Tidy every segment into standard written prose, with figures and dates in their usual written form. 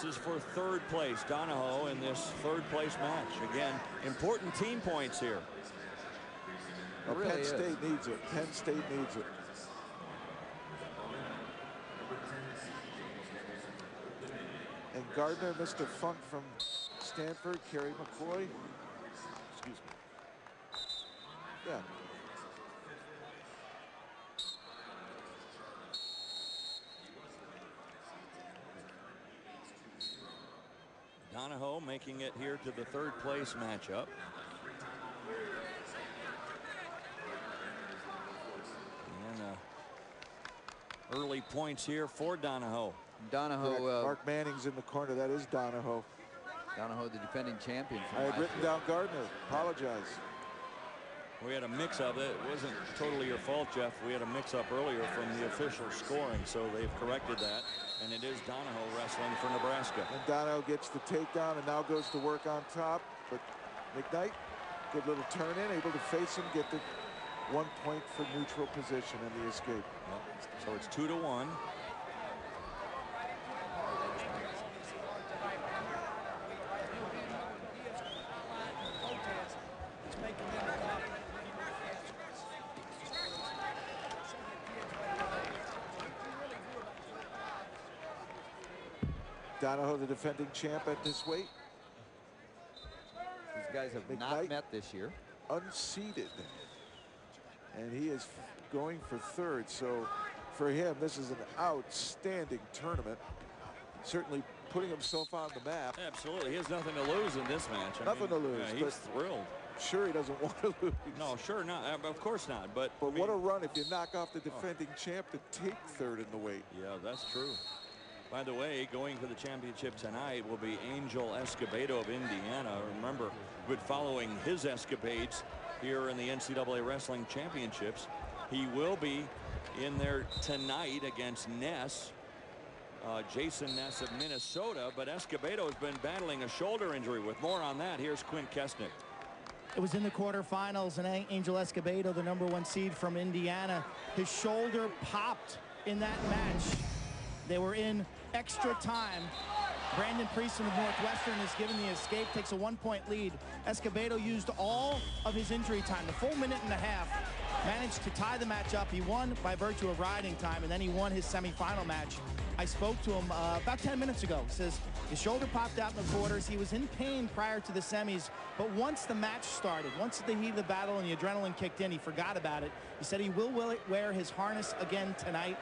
is for third place. Donahoe in this third place match. Again, important team points here. Well, really Penn State needs it. Penn State needs it. And Gardner, Mr. Funk from Stanford, Kerry McCoy. Excuse me. Yeah. Donahoe making it here to the third place matchup. And early points here for Donahoe. Donahoe. Mark Manning's in the corner. That is Donahoe. Donahoe, the defending champion. I had written down Gardner. Apologize. We had a mix-up. It wasn't totally your fault, Jeff. We had a mix-up earlier from the official scoring, so they've corrected that. And it is Donahoe wrestling for Nebraska. And Donahoe gets the takedown and now goes to work on top. But McKnight, good little turn in, able to face him, get the 1 point for neutral position in the escape. Yep. So it's 2-1. Donahoe, the defending champ at this weight. These guys have not met this year. Unseeded. And he is going for third. So for him, this is an outstanding tournament. Certainly putting himself on the map. Absolutely. He has nothing to lose in this match. Nothing to lose. Yeah, he's thrilled. Sure, he doesn't want to lose. No, sure not. Of course not. But I mean, what a run if you knock off the defending champ to take third in the weight. Yeah, that's true. By the way, going for the championship tonight will be Angel Escobedo of Indiana. Remember, we've been following his escapades here in the NCAA Wrestling Championships. He will be in there tonight against Ness, Jason Ness of Minnesota. But Escobedo has been battling a shoulder injury. With more on that, here's Quint Kesnick. It was in the quarterfinals, and Angel Escobedo, the #1 seed from Indiana, his shoulder popped in that match. They were in extra time. Brandon Prieston of Northwestern is given the escape, takes a 1 point lead. Escobedo used all of his injury time, the full minute and a half, managed to tie the match up. He won by virtue of riding time, and then he won his semifinal match. I spoke to him about 10 minutes ago. He says his shoulder popped out in the quarters. He was in pain prior to the semis, but once the match started, once the heat of the battle and the adrenaline kicked in, he forgot about it. He said he will wear his harness again tonight.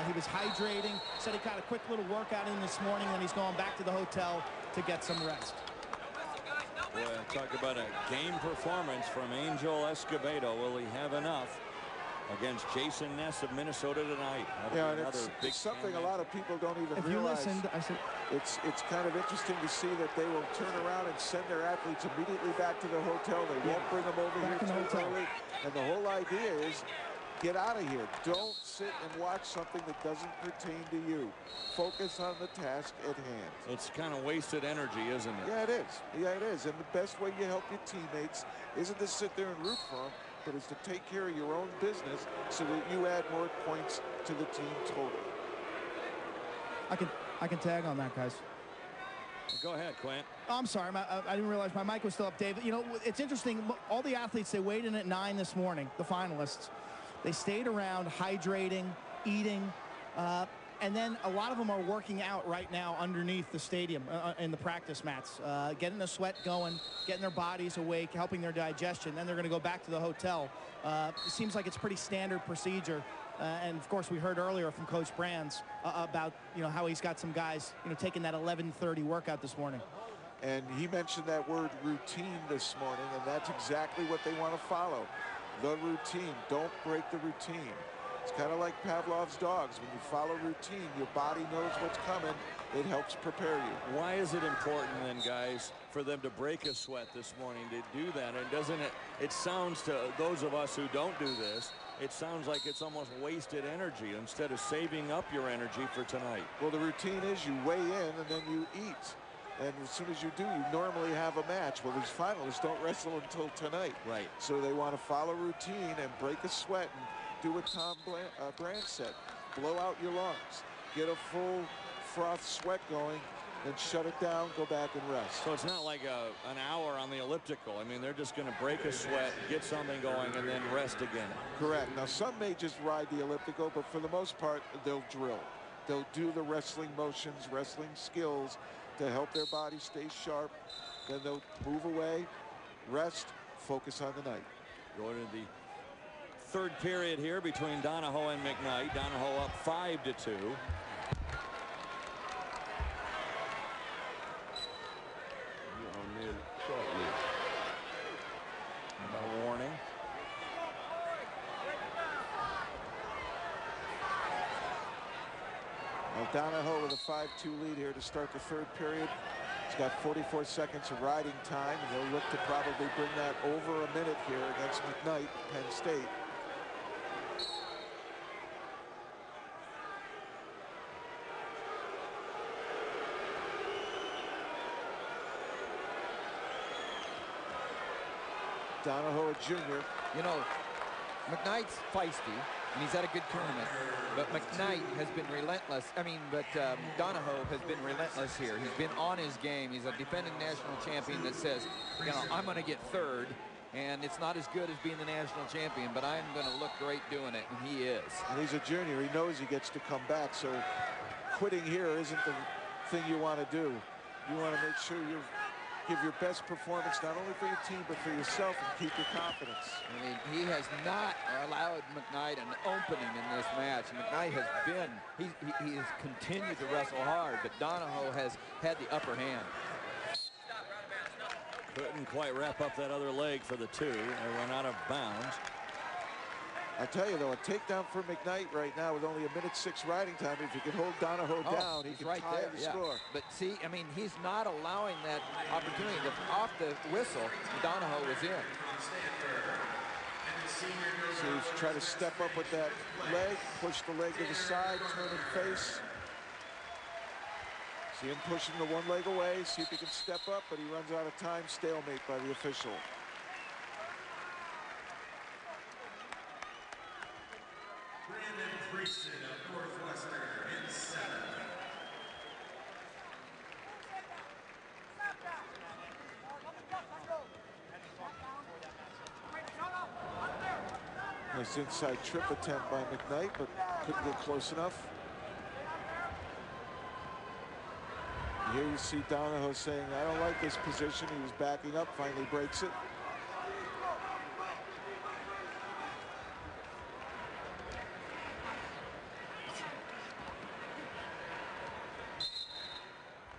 He was hydrating. Said he got a quick little workout in this morning, and he's going back to the hotel to get some rest. Boy, talk about a game performance from Angel Escobedo. Will he have enough against Jason Ness of Minnesota tonight? Yeah, and it's something a lot of people don't even realize. If you listened, I said it's kind of interesting to see that they will turn around and send their athletes immediately back to the hotel. They won't bring them over here too early. And the whole idea is get out of here. Don't sit and watch something that doesn't pertain to you. Focus on the task at hand. It's kind of wasted energy, isn't it? Yeah, it is. Yeah, it is. And the best way you help your teammates isn't to sit there and root for them, but is to take care of your own business so that you add more points to the team total. I can tag on that, guys. Go ahead, Quint. Oh, I'm sorry. I didn't realize my mic was still up, David. You know, it's interesting. All the athletes, they weighed in at 9 this morning, the finalists. They stayed around, hydrating, eating, and then a lot of them are working out right now underneath the stadium in the practice mats, getting the sweat going, getting their bodies awake, helping their digestion. Then they're going to go back to the hotel. It seems like it's pretty standard procedure. And of course, we heard earlier from Coach Brands about how he's got some guys taking that 11:30 workout this morning. And he mentioned that word routine this morning, and that's exactly what they want to follow. The routine. Don't break the routine. It's kind of like Pavlov's dogs. When you follow routine, your body knows what's coming. It helps prepare you. Why is it important then, guys, for them to break a sweat this morning to do that? And doesn't it sounds to those of us who don't do this, it sounds like it's almost wasted energy instead of saving up your energy for tonight. Well, the routine is you weigh in and then you eat. And as soon as you do, you normally have a match. Well, these finalists don't wrestle until tonight. Right. So they want to follow routine and break a sweat and do what Tom Brand said. Blow out your lungs. Get a full froth sweat going. then shut it down, go back and rest. So it's not like an hour on the elliptical. I mean, they're just going to break a sweat, get something going, and then rest again. Correct. Now, some may just ride the elliptical, but for the most part, they'll drill. They'll do the wrestling motions, wrestling skills to help their body stay sharp. Then they'll move away, rest, focus on the night. Going to the third period here between Donahoe and McKnight. Donahoe up 5-2. A warning. Now Donahoe with a 5-2 lead here to start the third period. He's got 44 seconds of riding time, and he'll look to probably bring that over a minute here against McKnight, Penn State. Donahoe, a junior. You know, McKnight's feisty, and he's had a good tournament. But McKnight has been relentless. Donahoe has been relentless here. He's been on his game. He's a defending national champion that says, you know, I'm going to get third, and it's not as good as being the national champion, but I'm going to look great doing it, and he is. And he's a junior. He knows he gets to come back, so quitting here isn't the thing you want to do. You want to make sure you give your best performance, not only for your team, but for yourself, and keep your confidence. I mean, he has not allowed McKnight an opening in this match. McKnight has been, he has continued to wrestle hard, but Donahoe has had the upper hand. Couldn't quite wrap up that other leg for the two. They run out of bounds. I tell you, though, a takedown for McKnight right now with only 1:06 riding time. If he could hold Donahoe down, he could right tie there, the score. But see, I mean, he's not allowing that opportunity. Off the whistle, Donahoe was in. So he's trying to step up with that leg, push the leg to the side, turn and face. See him pushing the one leg away, see if he can step up, but he runs out of time. Stalemate by the official. Nice inside trip attempt by McKnight, but couldn't get close enough. Here you see Donahoe saying, I don't like this position. He was backing up, finally breaks it.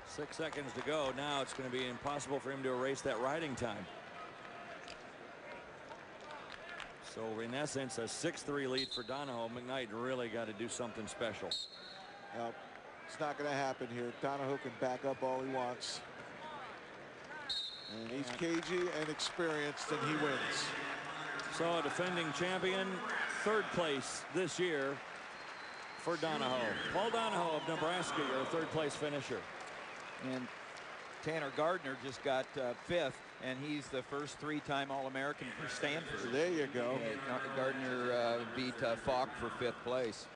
Six seconds to go. Now it's going to be impossible for him to erase that riding time. So in essence, a 6-3 lead for Donahoe. McKnight really got to do something special. It's not going to happen here. Donahoe can back up all he wants. And he's cagey and experienced, and he wins. So a defending champion, third place this year for Donahoe. Paul Donahoe of Nebraska, your third place finisher. And Tanner Gardner just got fifth, and he's the first three-time All-American for Stanford. There you go. Gardner beat Falk for fifth place.